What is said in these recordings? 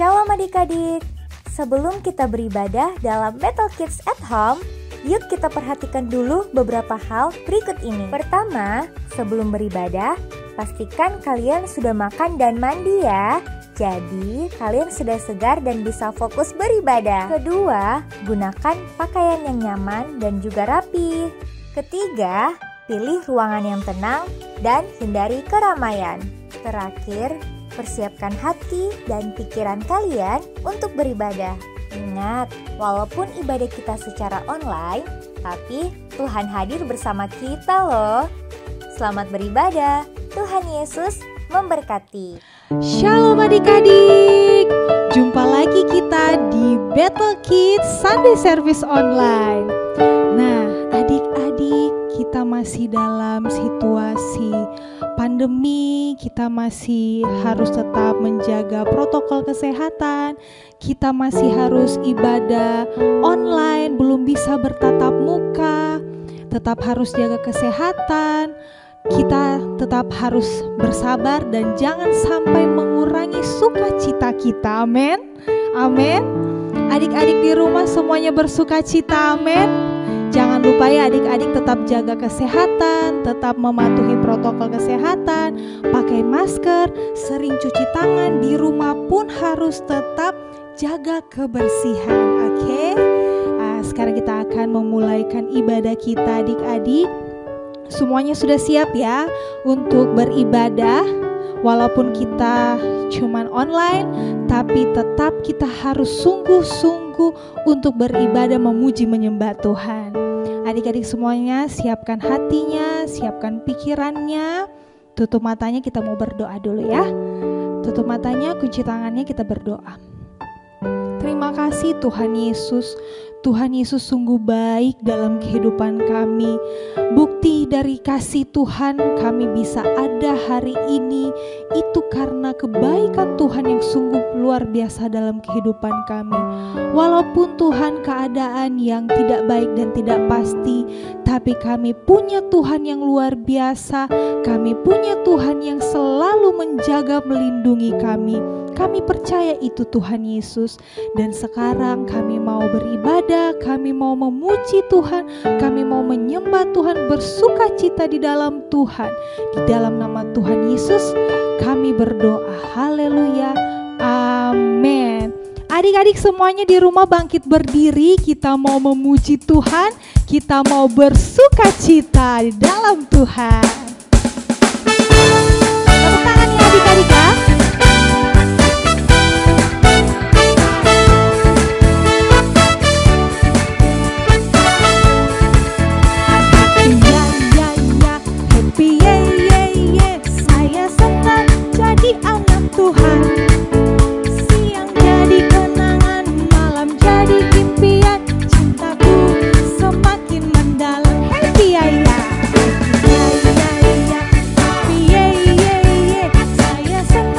Shalom adik-adik. Sebelum kita beribadah dalam Battle Kids at Home, yuk kita perhatikan dulu beberapa hal berikut ini. Pertama, sebelum beribadah, pastikan kalian sudah makan dan mandi ya. Jadi, kalian sudah segar dan bisa fokus beribadah. Kedua, gunakan pakaian yang nyaman dan juga rapi. Ketiga, pilih ruangan yang tenang dan hindari keramaian. Terakhir, persiapkan hati dan pikiran kalian untuk beribadah. Ingat, walaupun ibadah kita secara online, tapi Tuhan hadir bersama kita loh. Selamat beribadah, Tuhan Yesus memberkati. Shalom adik-adik, jumpa lagi kita di Battle Kids Sunday Service Online. Nah, adik-adik, kita masih dalam situasi pandemi, kita masih harus tetap menjaga protokol kesehatan, kita masih harus ibadah online, belum bisa bertatap muka, tetap harus jaga kesehatan, kita tetap harus bersabar dan jangan sampai mengurangi sukacita kita, amin, amin. Adik-adik di rumah semuanya bersukacita, amin. Jangan lupa ya adik-adik, tetap jaga kesehatan, tetap mematuhi protokol kesehatan, pakai masker, sering cuci tangan, di rumah pun harus tetap jaga kebersihan, oke? Sekarang kita akan memulaikan ibadah kita adik-adik. Semuanya sudah siap ya untuk beribadah, walaupun kita cuman online, tapi tetap kita harus sungguh-sungguh untuk beribadah, memuji, menyembah Tuhan. Adik-adik semuanya siapkan hatinya, siapkan pikirannya, tutup matanya, kita mau berdoa dulu ya. Tutup matanya, kunci tangannya, kita berdoa. Terima kasih Tuhan Yesus. Tuhan Yesus sungguh baik dalam kehidupan kami. Bukti dari kasih Tuhan kami bisa ada hari ini, itu karena kebaikan Tuhan yang sungguh luar biasa dalam kehidupan kami. Walaupun Tuhan keadaan yang tidak baik dan tidak pasti, tapi kami punya Tuhan yang luar biasa. Kami punya Tuhan yang selalu menjaga, melindungi kami. Kami percaya itu Tuhan Yesus. Dan sekarang kami mau beribadah, kami mau memuji Tuhan, kami mau menyembah Tuhan, bersukacita di dalam Tuhan. Di dalam nama Tuhan Yesus kami berdoa. Haleluya, amin. Adik-adik semuanya di rumah bangkit berdiri, kita mau memuji Tuhan, kita mau bersukacita di dalam Tuhan. Tepuk tangan ya adik-adik ya. Saya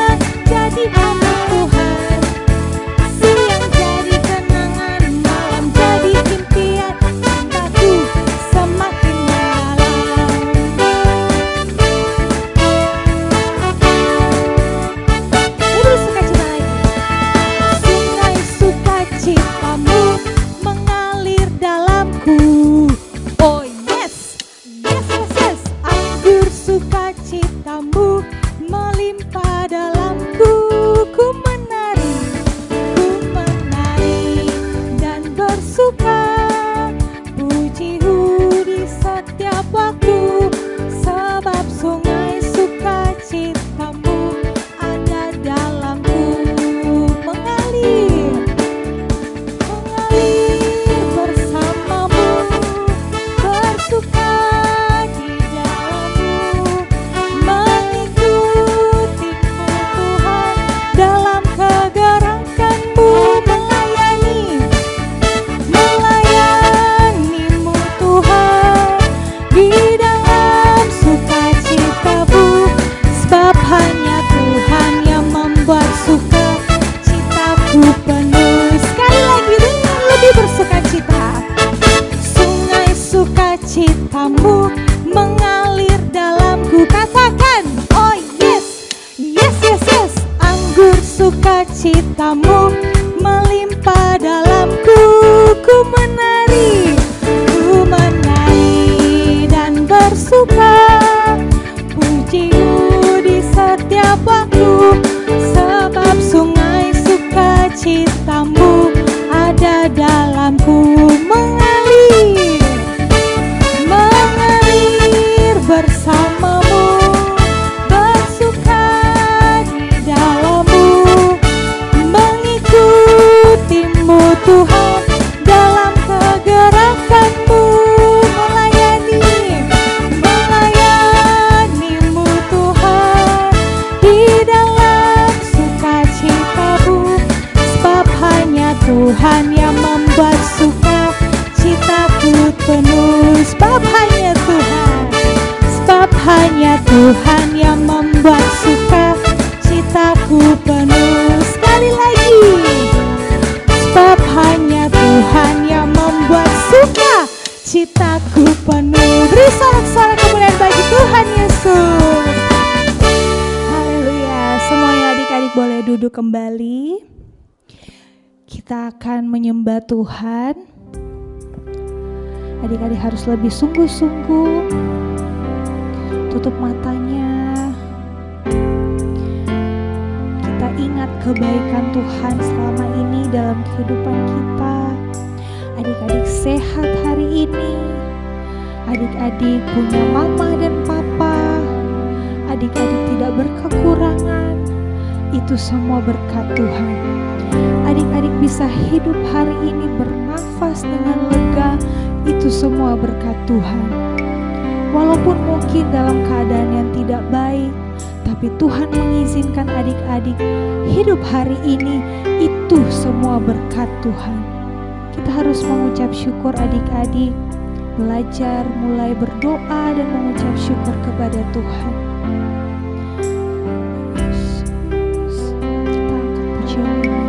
cintamu melimpah dalamku. Ku menari dan bersuka, pujimu di setiap waktu, sebab sungai sukacitamu ada dalamku. Mengalir bersamamu, bersuka di dalammu, mengikutimu Tuhan dalam kegerakanmu, melayanimu Tuhan di dalam sukacitamu, sebab hanya Tuhan yang membuat suka citaku penuh. Sebab hanya Tuhan yang membuat suka citaku penuh. Sekali lagi, sebab hanya Tuhan yang membuat suka citaku penuh. Beri sorak-sorak kemuliaan bagi Tuhan Yesus. Haleluya. Semuanya adik-adik boleh duduk kembali. Kita akan menyembah Tuhan. Adik-adik harus lebih sungguh-sungguh. Tutup matanya. Kita ingat kebaikan Tuhan selama ini dalam kehidupan kita. Adik-adik sehat hari ini. Adik-adik punya mama dan papa. Adik-adik tidak berkekurangan. Itu semua berkat Tuhan. Adik-adik bisa hidup hari ini bernafas dengan lega. Itu semua berkat Tuhan. Walaupun mungkin dalam keadaan yang tidak baik, tapi Tuhan mengizinkan adik-adik hidup hari ini. Itu semua berkat Tuhan. Kita harus mengucap syukur adik-adik. Belajar mulai berdoa dan mengucap syukur kepada Tuhan. Kita angkat pujian ini.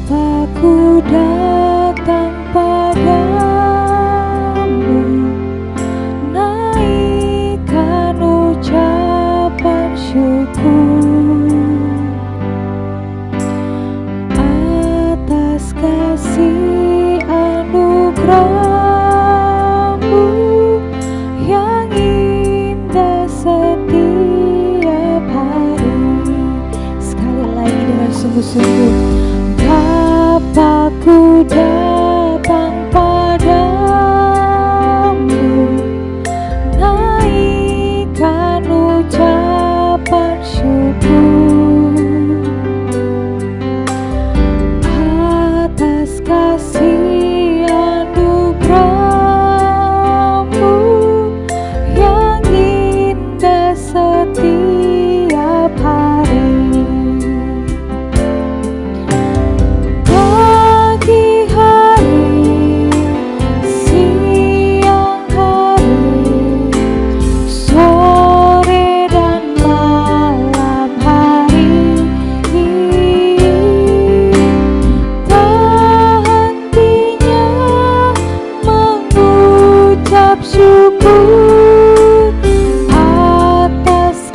Bapakku datang padamu, naikkan ucapan syukur atas kasih anugerah-Mu yang indah setiap hari. Sekali lagi dengan sungguh-sungguh. Bapakku datang padamu, naikkan ucapan syukur atas kasih anugerah-Mu yang indah setiap hari. Syukur atas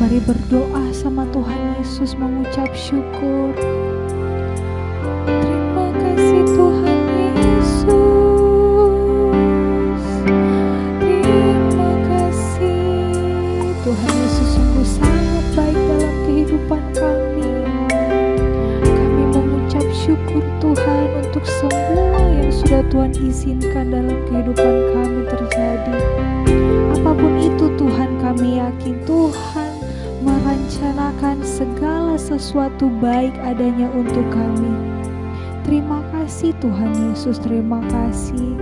Mari berdoa sama Tuhan Yesus, mengucap syukur. Terima kasih Tuhan Yesus. Terima kasih Tuhan Yesus, sungguh sangat baik dalam kehidupan kami. Kami mengucap syukur Tuhan untuk semua yang sudah Tuhan izinkan dalam kehidupan kami terjadi. Apapun itu Tuhan, kami yakin Tuhan merencanakan segala sesuatu baik adanya untuk kami. Terima kasih Tuhan Yesus, terima kasih.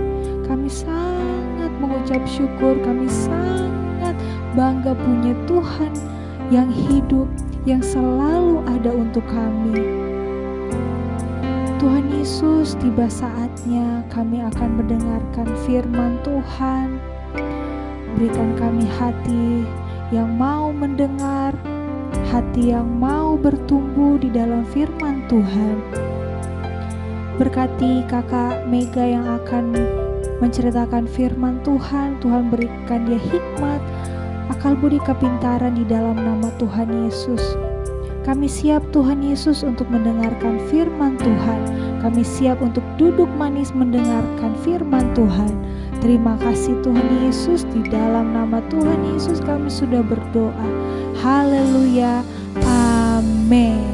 Kami sangat mengucap syukur, kami sangat bangga punya Tuhan yang hidup, yang selalu ada untuk kami. Tuhan Yesus, tiba saatnya kami akan mendengarkan firman Tuhan. Berikan kami hati yang mau mendengar, hati yang mau bertumbuh di dalam firman Tuhan. Berkati kakak Mega yang akan menceritakan firman Tuhan. Tuhan berikan dia hikmat, akal budi kepintaran di dalam nama Tuhan Yesus. Kami siap Tuhan Yesus untuk mendengarkan firman Tuhan. Kami siap untuk duduk manis mendengarkan firman Tuhan. Terima kasih Tuhan Yesus, di dalam nama Tuhan Yesus kami sudah berdoa. Haleluya, amin.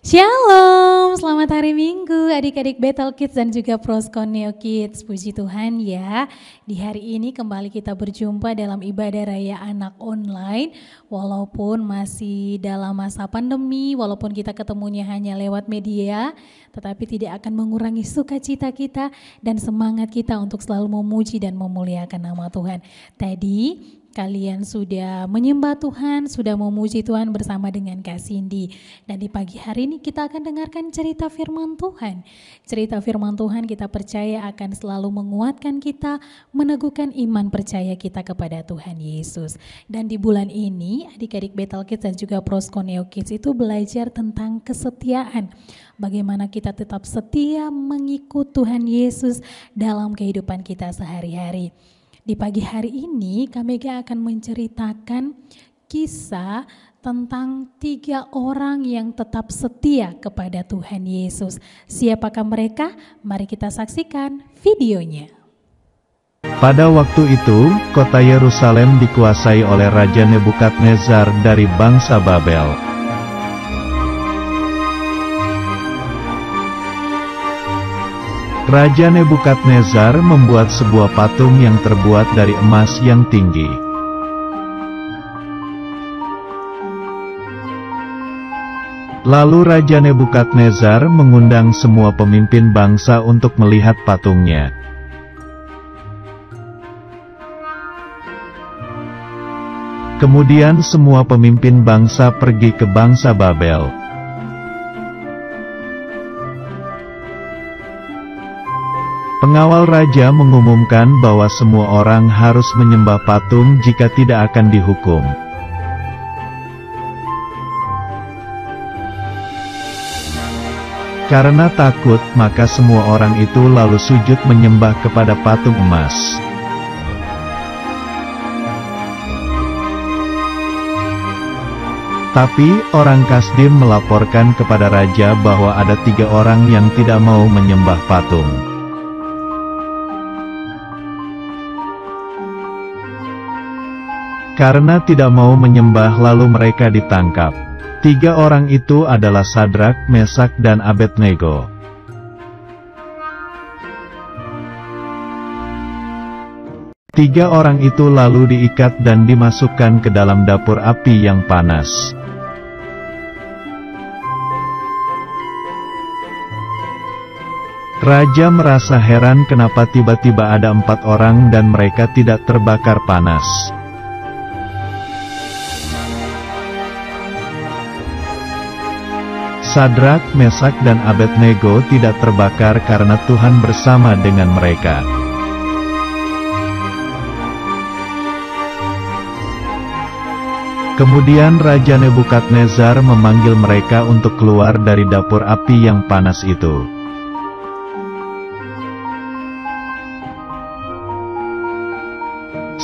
Shalom, selamat hari Minggu adik-adik Bethel Kids dan juga Proskoneo Kids. Puji Tuhan ya, di hari ini kembali kita berjumpa dalam ibadah raya anak online. Walaupun masih dalam masa pandemi, walaupun kita ketemunya hanya lewat media, tetapi tidak akan mengurangi sukacita kita dan semangat kita untuk selalu memuji dan memuliakan nama Tuhan. Tadi kalian sudah menyembah Tuhan, sudah memuji Tuhan bersama dengan Kak Cindy. Dan di pagi hari ini kita akan dengarkan cerita firman Tuhan. Cerita firman Tuhan kita percaya akan selalu menguatkan kita, meneguhkan iman percaya kita kepada Tuhan Yesus. Dan di bulan ini adik-adik Bethel Kids dan juga Proskoneo Kids itu belajar tentang kesetiaan. Bagaimana kita tetap setia mengikut Tuhan Yesus dalam kehidupan kita sehari-hari. Di pagi hari ini kami akan menceritakan kisah tentang 3 orang yang tetap setia kepada Tuhan Yesus. Siapakah mereka? Mari kita saksikan videonya. Pada waktu itu, kota Yerusalem dikuasai oleh Raja Nebukadnezar dari bangsa Babel. Raja Nebukadnezar membuat sebuah patung yang terbuat dari emas yang tinggi. Lalu Raja Nebukadnezar mengundang semua pemimpin bangsa untuk melihat patungnya. Kemudian semua pemimpin bangsa pergi ke bangsa Babel. Pengawal raja mengumumkan bahwa semua orang harus menyembah patung, jika tidak akan dihukum. Karena takut, maka semua orang itu lalu sujud menyembah kepada patung emas. Tapi, orang Kasdim melaporkan kepada raja bahwa ada 3 orang yang tidak mau menyembah patung. Karena tidak mau menyembah, lalu mereka ditangkap. 3 orang itu adalah Sadrak, Mesak, dan Abednego. Tiga orang itu lalu diikat dan dimasukkan ke dalam dapur api yang panas. Raja merasa heran kenapa tiba-tiba ada 4 orang dan mereka tidak terbakar panas. Sadrak, Mesak, dan Abednego tidak terbakar karena Tuhan bersama dengan mereka. Kemudian Raja Nebukadnezar memanggil mereka untuk keluar dari dapur api yang panas itu.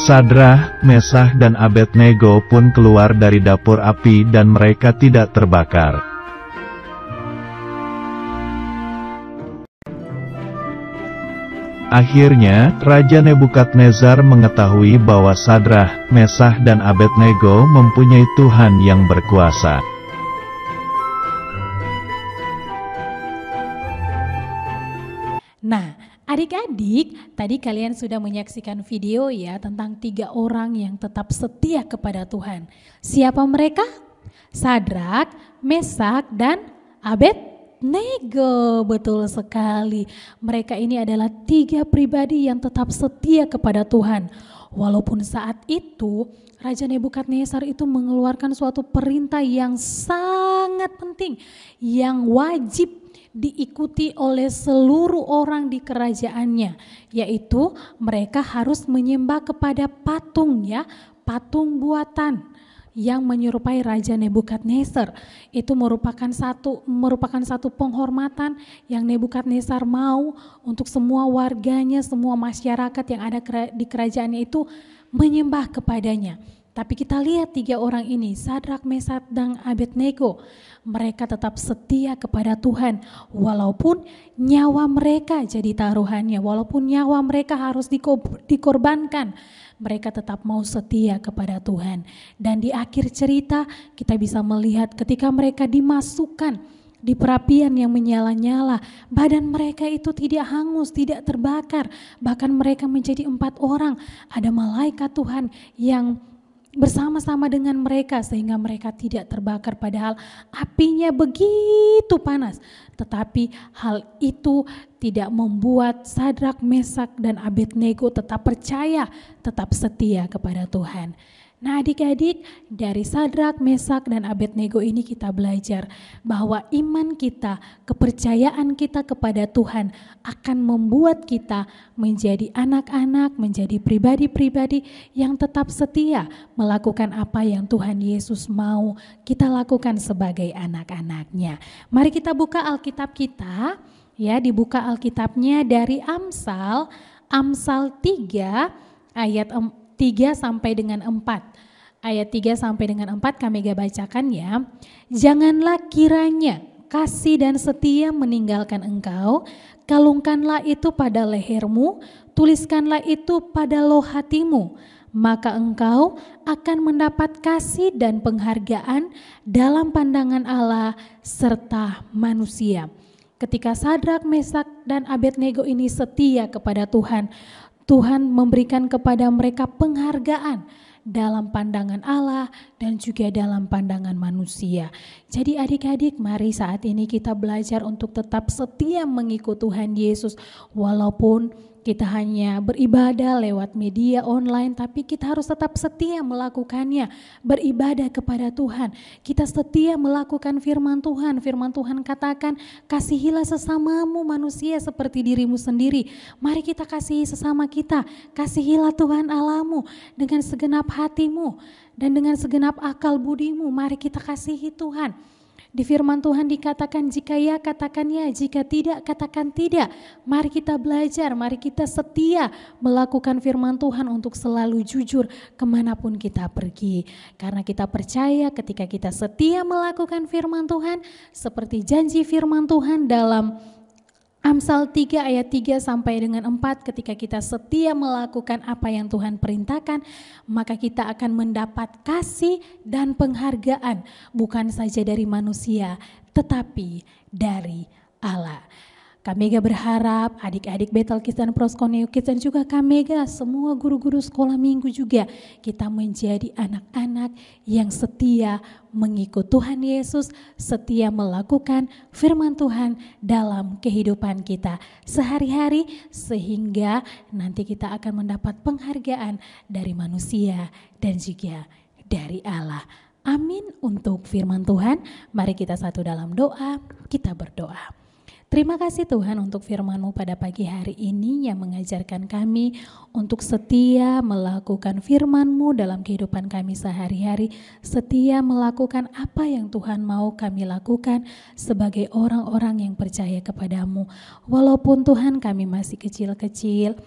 Sadrah, Mesah dan Abednego pun keluar dari dapur api dan mereka tidak terbakar. Akhirnya, Raja Nebukadnezar mengetahui bahwa Sadrah, Mesah dan Abednego mempunyai Tuhan yang berkuasa. Nah, adik-adik, tadi kalian sudah menyaksikan video ya tentang 3 orang yang tetap setia kepada Tuhan. Siapa mereka? Sadrak, Mesak, dan Abednego. Betul sekali. Mereka ini adalah 3 pribadi yang tetap setia kepada Tuhan. Walaupun saat itu Raja Nebukadnezar itu mengeluarkan suatu perintah yang sangat penting, yang wajib diikuti oleh seluruh orang di kerajaannya, yaitu mereka harus menyembah kepada patung ya, patung buatan yang menyerupai Raja Nebukadnezar. Itu merupakan satu penghormatan yang Nebukadnezar mau untuk semua warganya, semua masyarakat yang ada di kerajaannya itu menyembah kepadanya. Tapi kita lihat 3 orang ini, Sadrak, Mesak, dan Abednego, mereka tetap setia kepada Tuhan walaupun nyawa mereka jadi taruhannya, walaupun nyawa mereka harus dikorbankan, mereka tetap mau setia kepada Tuhan. Dan di akhir cerita kita bisa melihat ketika mereka dimasukkan di perapian yang menyala-nyala, badan mereka itu tidak hangus, tidak terbakar, bahkan mereka menjadi 4 orang. Ada malaikat Tuhan yang bersama-sama dengan mereka sehingga mereka tidak terbakar, padahal apinya begitu panas. Tetapi hal itu tidak membuat Sadrak, Mesak, dan Abednego tetap percaya, tetap setia kepada Tuhan. Nah adik-adik, dari Sadrak, Mesak, dan Abednego ini kita belajar bahwa iman kita, kepercayaan kita kepada Tuhan akan membuat kita menjadi anak-anak, menjadi pribadi-pribadi yang tetap setia melakukan apa yang Tuhan Yesus mau kita lakukan sebagai anak-anaknya. Mari kita buka Alkitab kita, ya, dibuka Alkitabnya dari Amsal 3 ayat 3 sampai dengan 4. Ayat 3 sampai dengan 4 kami bacakan ya. Janganlah kiranya kasih dan setia meninggalkan engkau, kalungkanlah itu pada lehermu, tuliskanlah itu pada loh hatimu, maka engkau akan mendapat kasih dan penghargaan dalam pandangan Allah serta manusia. Ketika Sadrak, Mesak, dan Abednego ini setia kepada Tuhan, Tuhan memberikan kepada mereka penghargaan dalam pandangan Allah dan juga dalam pandangan manusia. Jadi adik-adik, mari saat ini kita belajar untuk tetap setia mengikut Tuhan Yesus. Walaupun kita hanya beribadah lewat media online, tapi kita harus tetap setia melakukannya, beribadah kepada Tuhan. Kita setia melakukan firman Tuhan. Firman Tuhan katakan, kasihilah sesamamu manusia seperti dirimu sendiri. Mari kita kasihi sesama kita, kasihilah Tuhan Allahmu dengan segenap hatimu dan dengan segenap akal budimu. Mari kita kasihi Tuhan. Di firman Tuhan dikatakan jika ya katakan ya, jika tidak katakan tidak. Mari kita belajar, mari kita setia melakukan firman Tuhan untuk selalu jujur kemanapun kita pergi. Karena kita percaya ketika kita setia melakukan firman Tuhan, seperti janji firman Tuhan dalam Amsal 3 ayat 3 sampai dengan 4, ketika kita setia melakukan apa yang Tuhan perintahkan, maka kita akan mendapat kasih dan penghargaan bukan saja dari manusia, tetapi dari Allah. Kamega berharap adik-adik Bethel Kids dan Proskoneo Kids dan juga Kamega, semua guru-guru sekolah minggu juga, kita menjadi anak-anak yang setia mengikut Tuhan Yesus, setia melakukan firman Tuhan dalam kehidupan kita sehari-hari, sehingga nanti kita akan mendapat penghargaan dari manusia dan juga dari Allah. Amin untuk firman Tuhan. Mari kita satu dalam doa, kita berdoa. Terima kasih Tuhan untuk firman-Mu pada pagi hari ini yang mengajarkan kami untuk setia melakukan firman-Mu dalam kehidupan kami sehari-hari, setia melakukan apa yang Tuhan mau kami lakukan sebagai orang-orang yang percaya kepada-Mu. Walaupun Tuhan kami masih kecil-kecil,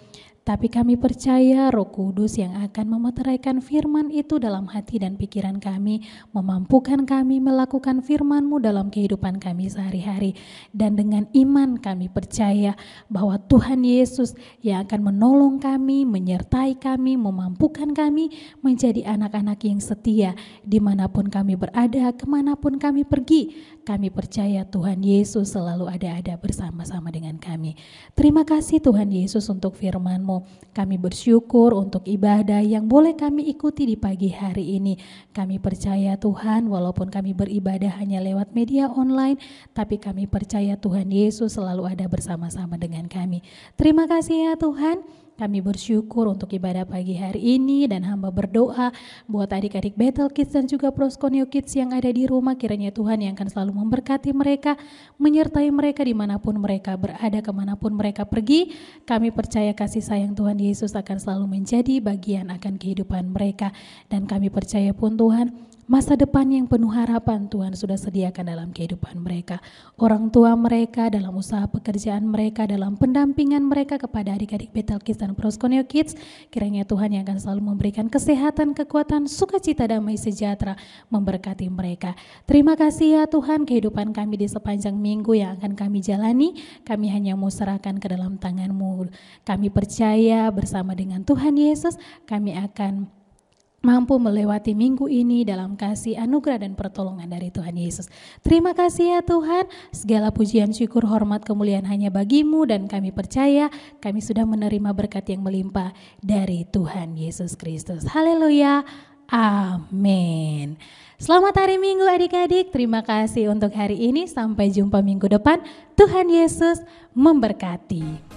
Tapi kami percaya Roh Kudus yang akan memeteraikan firman itu dalam hati dan pikiran kami, memampukan kami melakukan firman-Mu dalam kehidupan kami sehari-hari. Dan dengan iman kami percaya bahwa Tuhan Yesus yang akan menolong kami, menyertai kami, memampukan kami menjadi anak-anak yang setia dimanapun kami berada, kemanapun kami pergi. Kami percaya Tuhan Yesus selalu ada bersama-sama dengan kami. Terima kasih Tuhan Yesus untuk firman-Mu. Kami bersyukur untuk ibadah yang boleh kami ikuti di pagi hari ini. Kami percaya Tuhan, walaupun kami beribadah hanya lewat media online, tapi kami percaya Tuhan Yesus selalu ada bersama-sama dengan kami. Terima kasih ya Tuhan. Kami bersyukur untuk ibadah pagi hari ini dan hamba berdoa buat adik-adik Bethel Kids dan juga Proskoneo Kids yang ada di rumah. Kiranya Tuhan yang akan selalu memberkati mereka, menyertai mereka dimanapun mereka berada, kemanapun mereka pergi. Kami percaya kasih sayang Tuhan Yesus akan selalu menjadi bagian akan kehidupan mereka. Dan kami percaya pun Tuhan, masa depan yang penuh harapan Tuhan sudah sediakan dalam kehidupan mereka. Orang tua mereka dalam usaha pekerjaan mereka, dalam pendampingan mereka kepada adik-adik Bethel Kids dan Proskoneo Kids. Kiranya Tuhan yang akan selalu memberikan kesehatan, kekuatan, sukacita, damai sejahtera memberkati mereka. Terima kasih ya Tuhan, kehidupan kami di sepanjang minggu yang akan kami jalani, kami hanya mau serahkan ke dalam tangan-Mu. Kami percaya bersama dengan Tuhan Yesus, kami akan mampu melewati minggu ini dalam kasih, anugerah dan pertolongan dari Tuhan Yesus. Terima kasih ya Tuhan, segala pujian, syukur, hormat, kemuliaan hanya bagi-Mu dan kami percaya kami sudah menerima berkat yang melimpah dari Tuhan Yesus Kristus. Haleluya, amin. Selamat hari Minggu adik-adik, terima kasih untuk hari ini, sampai jumpa minggu depan. Tuhan Yesus memberkati.